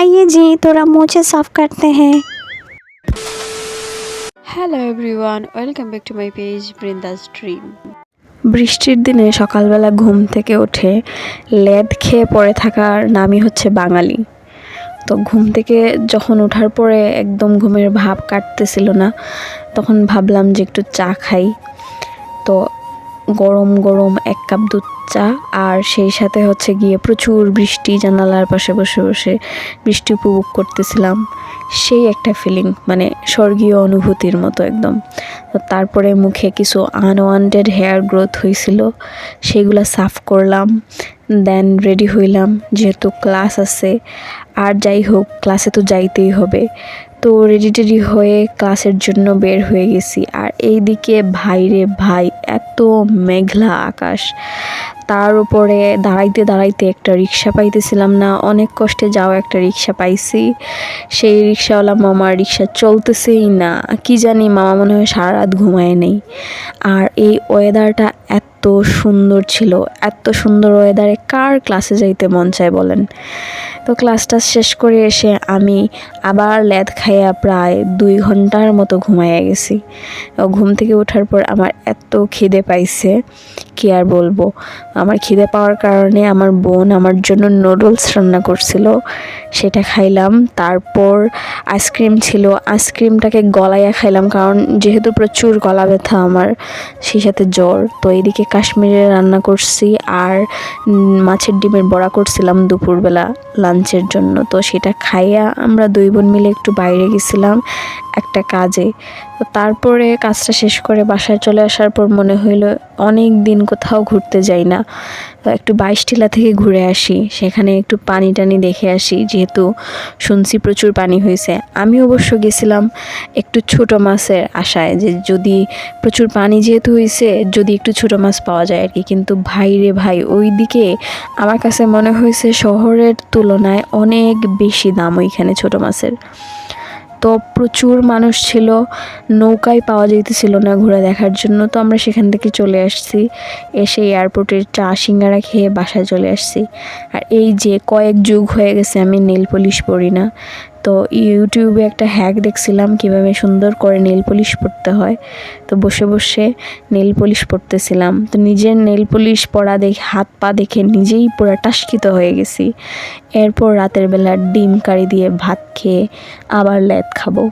आइए जी थोड़ा मोचे साफ करते हैं। Hello everyone, welcome back to my page Brinda's dream. বৃষ্টির দিনে সকালবেলা ঘুম থেকে উঠে লেদ খেয়ে পড়ে থাকার নামই হচ্ছে বাঙালি। তো ঘুম থেকে যখন ওঠার পরে একদম ঘুমের ভাব কাটতেছিল না, তখন ভাবলাম যে একটু চা খাই। তো গরম গরম 1 কাপ দুধ চা, আর সেই সাথে হচ্ছে গিয়ে প্রচুর বৃষ্টি, জানালার পাশে বসে বসে বৃষ্টি উপভোগ করতেছিলাম। সেই একটা ফিলিং, মানে স্বর্গীয় অনুভূতির মতো একদম। তো তারপরে মুখে কিছু আনওয়ান্টেড হেয়ার গ্রোথ হয়েছিল, সেইগুলো সাফ করলাম। দেন রেডি হইলাম, যেহেতু ক্লাস আছে। আর যাই হোক, ক্লাসে তো যাইতেই হবে। তো রেডি হয়ে ক্লাসের জন্য বের হয়ে গেছি। আর এইদিকে ভাইরে ভাই, এত মেঘলা আকাশ, তার উপরে দাঁড়াইতে দাঁড়াইতে একটা রিক্সা পাইতেছিলাম না। অনেক কষ্টে যাও একটা রিক্সা পাইছি। সেই রিক্সাওয়ালা মামার রিক্সা চলতেছেই না, কি জানি মামা মনে হয় সারা রাত ঘুমায় নেই। আর এই ওয়েদারটা এত সুন্দর ছিল, এত সুন্দর ওয়েদারে কার ক্লাসে যাইতে মন চায় বলেন। তো ক্লাসটা শেষ করে এসে আমি আবার লেদ খাইয়া প্রায় 2 ঘন্টার মতো ঘুমাইয়া গেছি। ঘুম থেকে ওঠার পর আমার এত খিদে পাইছে, কি আর বলবো। আমার খিদে পাওয়ার কারণে আমার বোন আমার জন্য নুডলস রান্না করছিল, সেটা খাইলাম। তারপর আইসক্রিম ছিল, আইসক্রিমটাকে গলাইয়া খাইলাম, কারণ যেহেতু প্রচুর গলা ব্যথা আমার, সেই সাথে জ্বর। তো এইদিকে কাশ্মীরে রান্না করছি, আর মাছের ডিমের বড়া করছিলাম দুপুরবেলা লাঞ্চের জন্য। তো সেটা খাইয়া আমরা 2 বোন মিলে একটু বাইরে গেছিলাম একটা কাজে। তো তারপরে কাজটা শেষ করে বাসায় চলে আসার পর মনে হইলো অনেক দিন কোথাও ঘুরতে যাই না, তো একটু 22 টিলা থেকে ঘুরে আসি, সেখানে একটু পানি টানি দেখে আসি, যেহেতু শুনছি প্রচুর পানি হয়েছে। আমি অবশ্য গেছিলাম একটু ছোট মাছের আশায়, যে যদি প্রচুর পানি যেহেতু হয়েছে, যদি একটু ছোট মাছ পাওয়া যায় আর কি। কিন্তু ভাই রে ভাই, ওই দিকে আমার কাছে মনে হয়েছে শহরের তুলনায় অনেক বেশি দাম ওইখানে ছোট মাছের। তো প্রচুর মানুষ ছিল, নৌকায় পাওয়া যাইতেছিল না ঘুরে দেখার জন্য। তো আমরা সেখান থেকে চলে আসছি, এসে এয়ারপোর্টের চা সিঙ্গারা খেয়ে বাসায় চলে আসছি। আর এই যে কয়েক যুগ হয়ে গেছে আমি নেল পলিশ পরি না। তো ইউটিউবে একটা হ্যাক দেখছিলাম কিভাবে সুন্দর করে নেল পলিশ পরতে হয়। তো বসে বসে নেল পলিশ পরতেছিলাম। তো নিজের নেল পলিশ পরা দেখে, হাত পা দেখে নিজেই পুরো টাস্কিত হয়ে গেছি। এরপর রাতের বেলা ডিম কারি দিয়ে ভাত খেয়ে আবার লেদ খাবো।